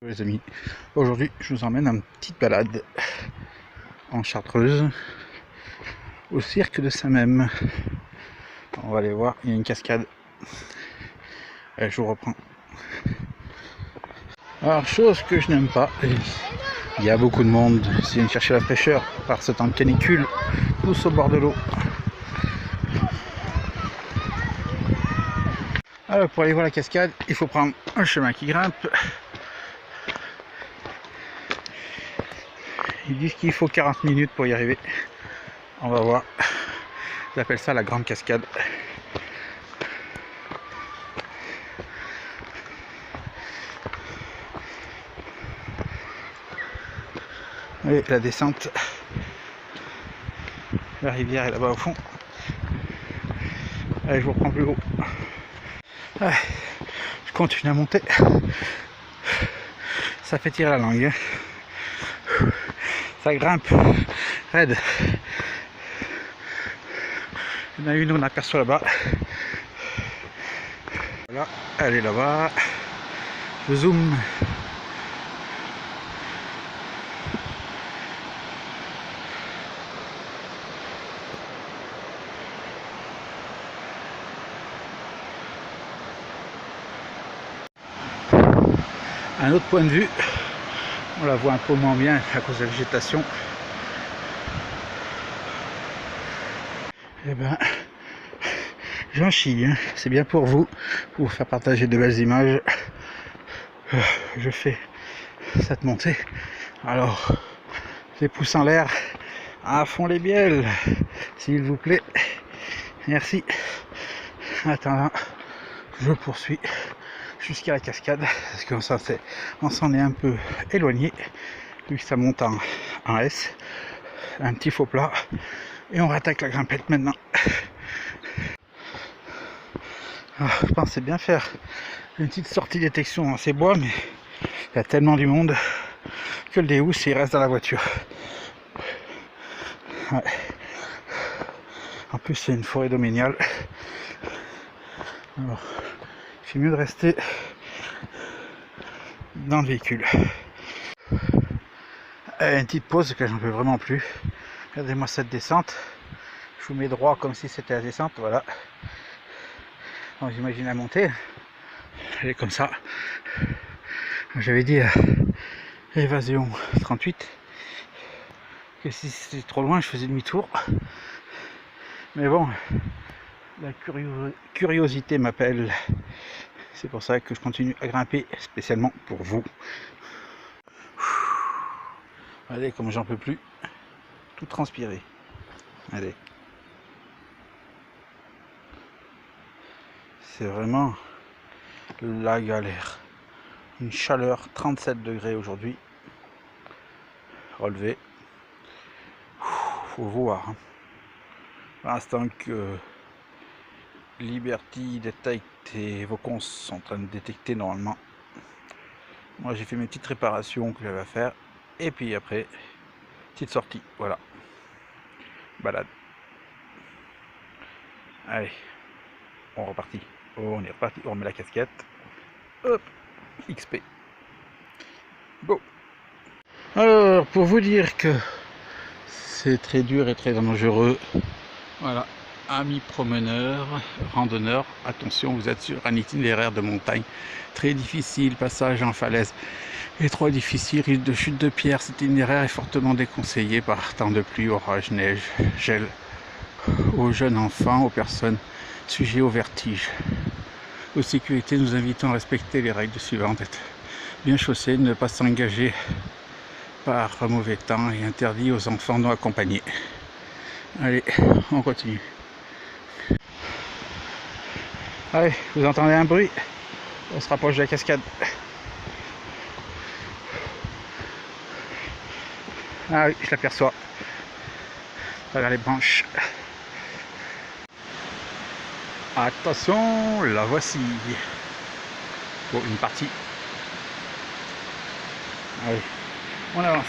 Les amis, aujourd'hui je vous emmène en petite balade en Chartreuse au cirque de Saint-Même. On va aller voir, il y a une cascade. Et je vous reprends. Alors, chose que je n'aime pas, il y a beaucoup de monde qui vient chercher la fraîcheur par ce temps de canicule, tous au bord de l'eau. Alors pour aller voir la cascade, il faut prendre un chemin qui grimpe. Ils disent qu'il faut 40 minutes pour y arriver. On va voir. Ils appellent ça la grande cascade. Et la descente. La rivière est là-bas au fond. Allez, je vous reprends plus haut. Allez, je continue à monter. Ça fait tirer la langue. Ça grimpe raide. Il y en a une, on aperçoit là-bas. Voilà, elle est là-bas. Je zoome. Un autre point de vue, on la voit un peu moins bien à cause de la végétation. Et ben, j'en chie, hein. C'est bien pour vous faire partager de belles images. Je fais cette montée. Alors, les pouces en l'air, à fond les bielles, s'il vous plaît. Merci. Attends, je poursuis jusqu'à la cascade, parce qu'on s'en est un peu éloigné, vu que ça monte en S. Un petit faux plat, et on rattaque la grimpette maintenant. Alors, je pensais bien faire une petite sortie détection dans ces bois, mais il y a tellement du monde que le déhousse il reste dans la voiture. Ouais. En plus c'est une forêt domaniale. Alors, il fait mieux de rester dans le véhicule. Une petite pause que j'en peux vraiment plus. Regardez-moi cette descente. Je vous mets droit comme si c'était la descente. Voilà. Donc j'imagine la montée. Elle est comme ça. J'avais dit à Évasion 38 que si c'était trop loin, je faisais demi-tour. Mais bon, la curiosité m'appelle. C'est pour ça que je continue à grimper spécialement pour vous. Allez, comme j'en peux plus, tout transpirer. Allez. C'est vraiment la galère. Une chaleur 37 degrés aujourd'hui. Relevé. Faut voir. Pour l'instant que Liberty Detect et Vocons sont en train de détecter normalement. Moi j'ai fait mes petites réparations que j'avais à faire. Et puis après, petite sortie. Voilà. Balade. Allez. On repartit. Oh, on est reparti. On remet la casquette. Hop. XP. Go. Alors, pour vous dire que c'est très dur et très dangereux. Voilà. Amis promeneurs, randonneurs, attention, vous êtes sur un itinéraire de montagne très difficile, passage en falaise étroit, difficile, risque de chute de pierre. Cet itinéraire est fortement déconseillé par temps de pluie, orage, neige, gel, aux jeunes enfants, aux personnes sujettes au vertige. Aux sécurités, nous invitons à respecter les règles suivantes: être bien chaussé, ne pas s'engager par mauvais temps et interdit aux enfants non accompagnés. Allez, on continue. Allez, vous entendez un bruit? On se rapproche de la cascade. Ah oui, je l'aperçois. Vers les branches. Attention, la voici. Bon, une partie. Allez, on avance.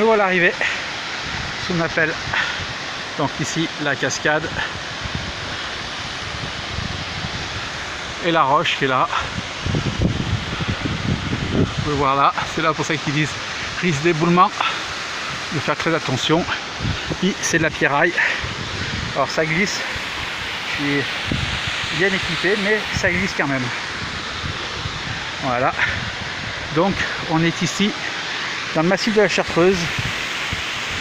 Me voilà arrivé, ce qu'on appelle donc ici la cascade et la roche qui est là. Vous pouvez voir là, c'est là pour ça qu'ils disent risque d'éboulement, de faire très attention. Puis c'est de la pierraille, alors ça glisse, je suis bien équipé mais ça glisse quand même. Voilà, donc on est ici dans le massif de la Chartreuse,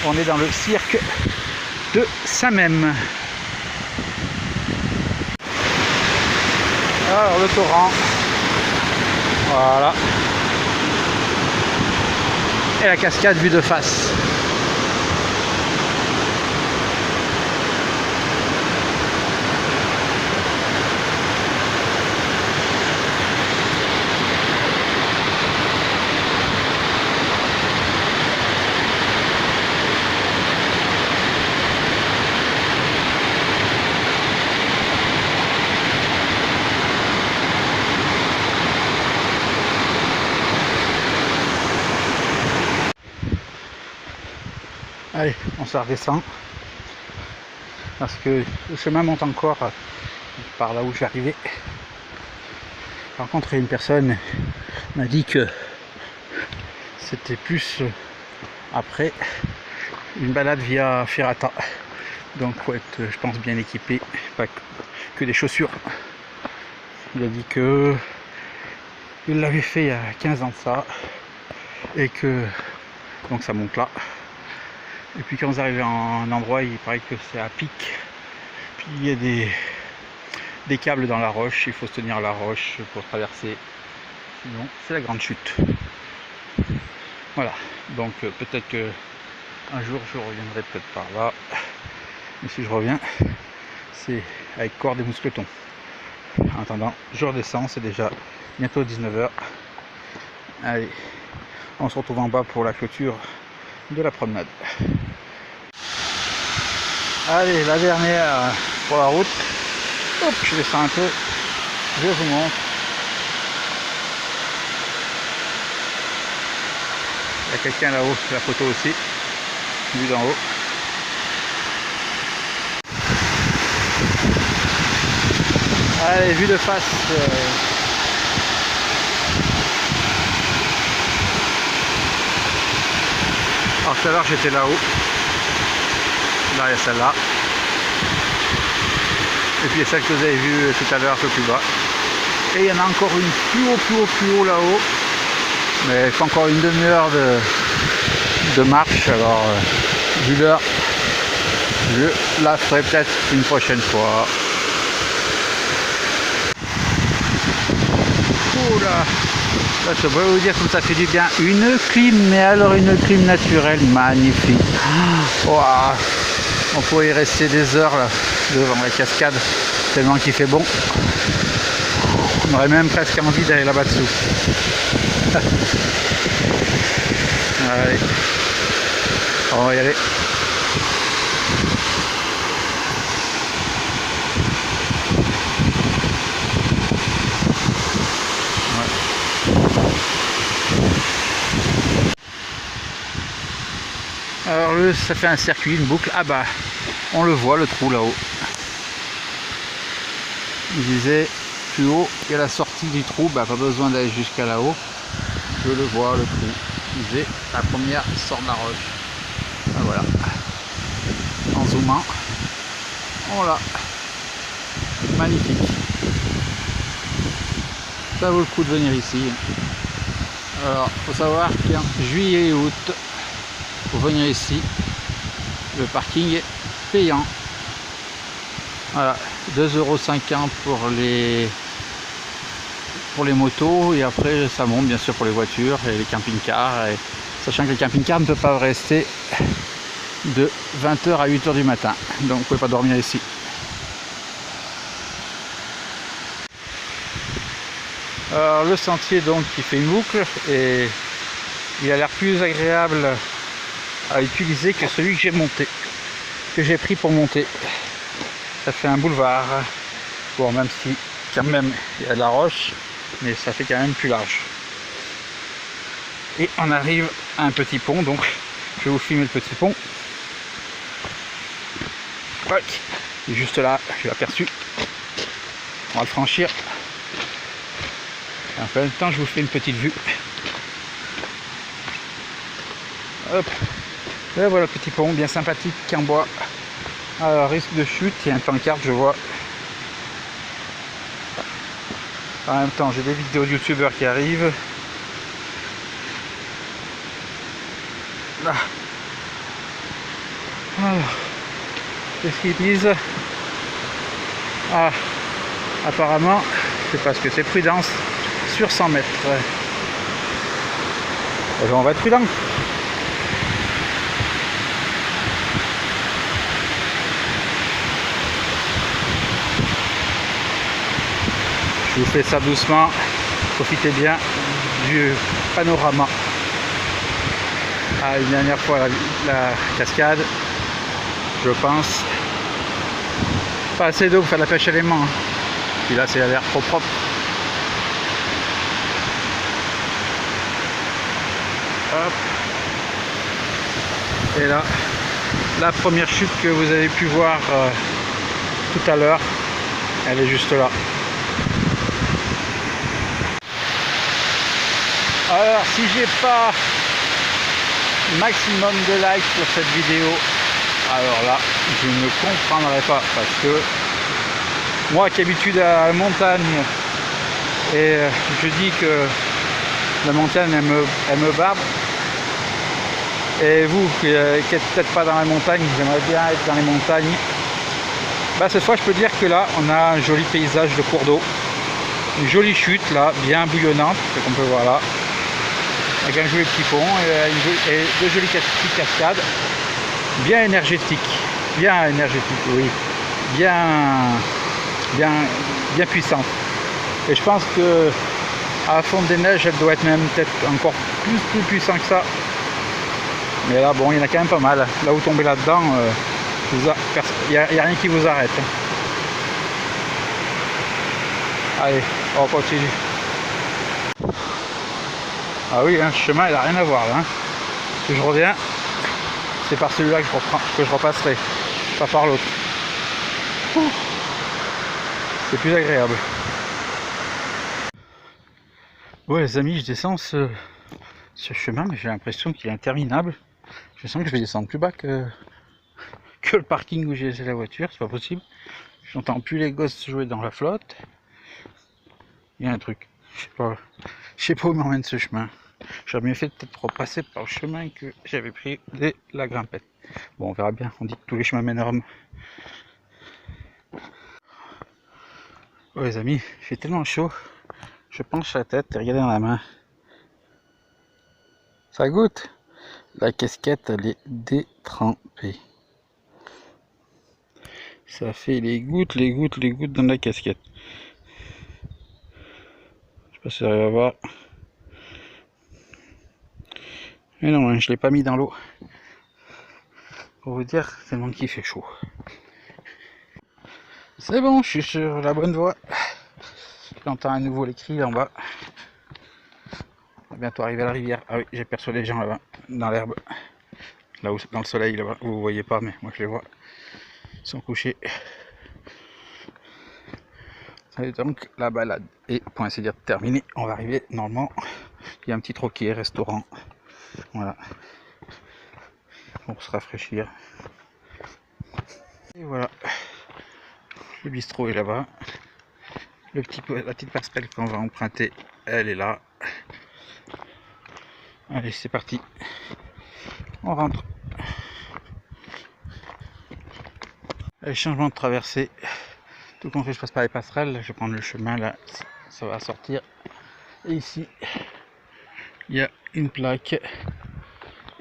on est dans le cirque de Saint-Même. Alors le torrent, voilà, et la cascade vue de face. Allez, on se redescend parce que le chemin monte encore par là où je suis arrivé. Par contre, une personne m'a dit que c'était plus après une balade via Ferrata, donc faut être, je pense, bien équipé, pas que des chaussures. Il a dit que il l'avait fait il y a 15 ans de ça et que donc ça monte là. Et puis quand vous arrivez à un endroit, il paraît que c'est à pic. Puis il y a des câbles dans la roche, il faut se tenir à la roche pour traverser. Sinon, c'est la grande chute. Voilà, donc peut-être que un jour je reviendrai peut-être par là. Mais si je reviens, c'est avec corde et mousqueton. En attendant, je redescends, c'est déjà bientôt 19 h. Allez, on se retrouve en bas pour la clôture de la promenade. Allez, la dernière pour la route. Hop, je descends un peu, je vous montre. Il y a quelqu'un là-haut, la photo aussi, vue d'en haut. Allez, vue de face. Alors tout à l'heure j'étais là-haut. Là il y a celle-là. Et puis il y a celle que vous avez vue tout à l'heure un peu plus bas. Et il y en a encore une plus haut là-haut. Mais il faut encore une demi-heure de marche. Alors vu l'heure, je la ferai peut-être une prochaine fois. Oula, là je pourrais vous dire comme ça fait du bien. Une clim, mais alors une clim naturelle magnifique. Wow. On pourrait y rester des heures là, devant la cascade, tellement qu'il fait bon. On aurait même presque envie d'aller là-bas dessous. Allez, on va y aller. Alors ça fait un circuit, une boucle. Ah bah, on le voit le trou là-haut. Il disait plus haut, il y a la sortie du trou, bah pas besoin d'aller jusqu'à là-haut. Je le vois le trou. Il disait la première sort de la roche. Ah, voilà. En zoomant. Voilà. Magnifique. Ça vaut le coup de venir ici. Alors, faut savoir qu'en juillet et août, pour venir ici, le parking est payant. Voilà, 2,50 € pour les motos, et après ça monte bien sûr pour les voitures et les camping-cars, et sachant que le camping-car ne peut pas rester de 20 h à 8 h du matin, donc vous ne pouvez pas dormir ici. Alors le sentier donc qui fait une boucle, et il a l'air plus agréable à utiliser que celui que j'ai monté, que j'ai pris pour monter. Ça fait un boulevard, bon, même si quand même il y a de la roche, mais ça fait quand même plus large. Et on arrive à un petit pont, donc Je vais vous filmer le petit pont. Ouais. Il est juste là, je l'ai aperçu. On va le franchir. Et en même temps, je vous fais une petite vue. Hop. Et voilà le petit pont bien sympathique en bois. Alors, risque de chute, il y a un pancarte, je vois. En même temps, j'ai des vidéos de youtubeurs qui arrivent. Là. Alors, qu'est-ce qu'ils disent? Ah, apparemment, c'est parce que c'est prudence sur 100 mètres. Et ben, on va être prudent. Je vous fais ça doucement, profitez bien du panorama. Ah, une dernière fois la cascade, je pense. Pas assez d'eau pour faire de la pêche à l'aimant. Puis là, c'est l'air trop propre. Hop. Et là, la première chute que vous avez pu voir tout à l'heure, elle est juste là. Alors, si j'ai pas maximum de likes sur cette vidéo, alors là, je ne comprendrai pas, parce que moi qui ai l'habitude à la montagne, et je dis que la montagne elle me barbe, et vous qui n'êtes peut-être pas dans la montagne, j'aimerais bien être dans les montagnes, bah, cette fois je peux dire que là on a un joli paysage de cours d'eau, une jolie chute là, bien bouillonnante, ce qu'on peut voir là, avec un joli petit pont et deux jolies petites cascades, bien énergétiques, oui, bien puissante. Et je pense que à la fonte des neiges, elle doit être même peut-être encore plus puissant que ça. Mais là, bon, il y en a quand même pas mal. Là, vous tombez là-dedans, il n'y a rien qui vous arrête. Allez, on continue. Ah oui, hein, ce chemin, il n'a rien à voir là. Hein. Si je reviens, c'est par celui-là que je repasserai, pas par l'autre. C'est plus agréable. Ouais les amis, je descends ce chemin, mais j'ai l'impression qu'il est interminable. Je sens que je vais descendre plus bas que le parking où j'ai laissé la voiture, c'est pas possible. J'entends plus les gosses jouer dans la flotte. Il y a un truc, je sais pas où m'emmène ce chemin. J'aurais bien fait peut-être repasser par le chemin que j'avais pris dès la grimpette. Bon, on verra bien, on dit que tous les chemins mènent à Rome. Ouais les amis, il fait tellement chaud, je penche la tête et regardez dans la main. Ça goûte. La casquette elle est détrempée. Ça fait les gouttes dans la casquette. Je sais pas si ça va voir. Mais non, je l'ai pas mis dans l'eau. Pour vous dire, tellement qu'il fait chaud. C'est bon, je suis sur la bonne voie. J'entends à nouveau les cris en bas. On va bientôt arriver à la rivière. Ah oui, j'aperçois les gens là-bas, dans l'herbe. Là où, dans le soleil là-bas, vous voyez pas, mais moi je les vois. Ils sont couchés. Et donc la balade est, pour ainsi dire, terminée. On va arriver normalement. Il y a un petit troquet, restaurant. Voilà. Pour se rafraîchir. Et voilà. Le bistrot est là-bas. La petite passerelle qu'on va emprunter, elle est là. Allez, c'est parti. On rentre. Allez, changement de traversée. Tout compte fait, je passe par les passerelles. Je vais prendre le chemin là. Ça va sortir. Et ici, il y a une plaque.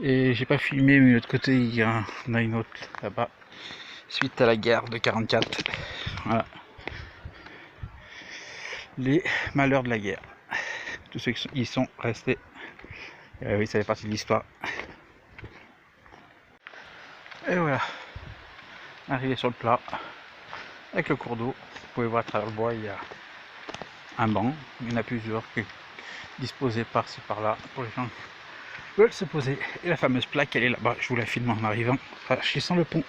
Et j'ai pas filmé, mais de l'autre côté, il y en a une autre là-bas. Suite à la guerre de 44. Voilà. Les malheurs de la guerre. Tous ceux qui y sont restés. Oui, ça fait partie de l'histoire. Et voilà. Arrivé sur le plat. Avec le cours d'eau. Vous pouvez voir à travers le bois, il y a un banc. Il y en a plusieurs qui disposés par-ci par-là pour les gens veulent se poser. Et la fameuse plaque, elle est là-bas. Je vous la filme en arrivant, franchissant le pont.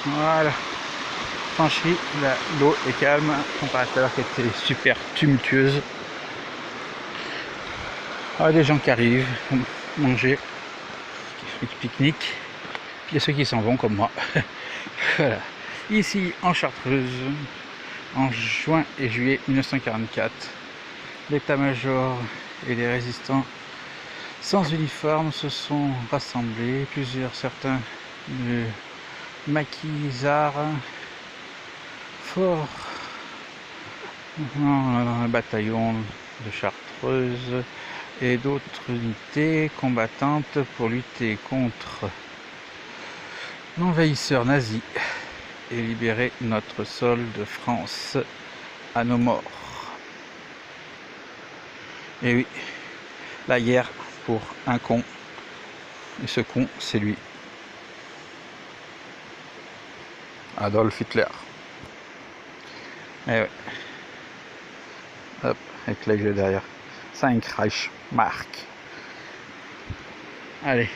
Voilà. Franchi, l'eau est calme, comparé à tout à l'heure qui était super tumultueuse. Ah, des gens qui arrivent, manger, pique-nique. Il y a ceux qui s'en vont comme moi. Voilà. Ici en Chartreuse, en juin et juillet 1944, l'état-major et les résistants sans uniforme se sont rassemblés. Certains de maquisards forts dans un bataillon de Chartreuse et d'autres unités combattantes pour lutter contre l'envahisseur nazi et libérer notre sol de France à nos morts. Et oui, la guerre pour un con, et ce con c'est lui, Adolf Hitler. Et ouais. Hop, avec l'aigle derrière. 5 Reich Mark. Allez.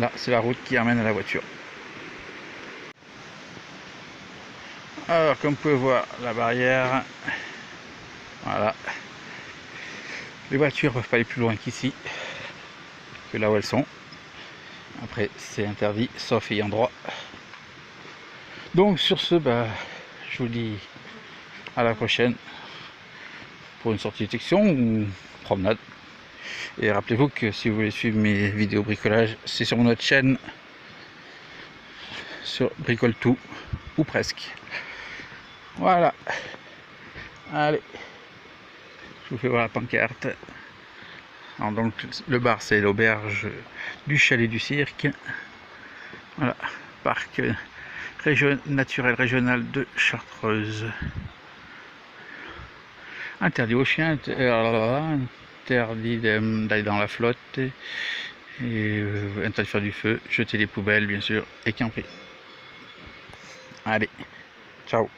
Là, c'est la route qui amène à la voiture. Alors, comme vous pouvez voir, la barrière. Voilà. Les voitures ne peuvent pas aller plus loin qu'ici, que là où elles sont. Après, c'est interdit, sauf ayant droit. Donc, sur ce, je vous dis à la prochaine pour une sortie de section ou promenade. Et rappelez-vous que si vous voulez suivre mes vidéos bricolage, c'est sur notre chaîne, sur Bricole Tout, ou presque. Voilà. Allez, je vous fais voir la pancarte. Alors donc le bar c'est l'auberge du Chalet du Cirque. Voilà, parc naturel régional de Chartreuse. Interdit aux chiens, interdit d'aller dans la flotte, et interdit de faire du feu, jeter des poubelles bien sûr, et camper. Allez, ciao.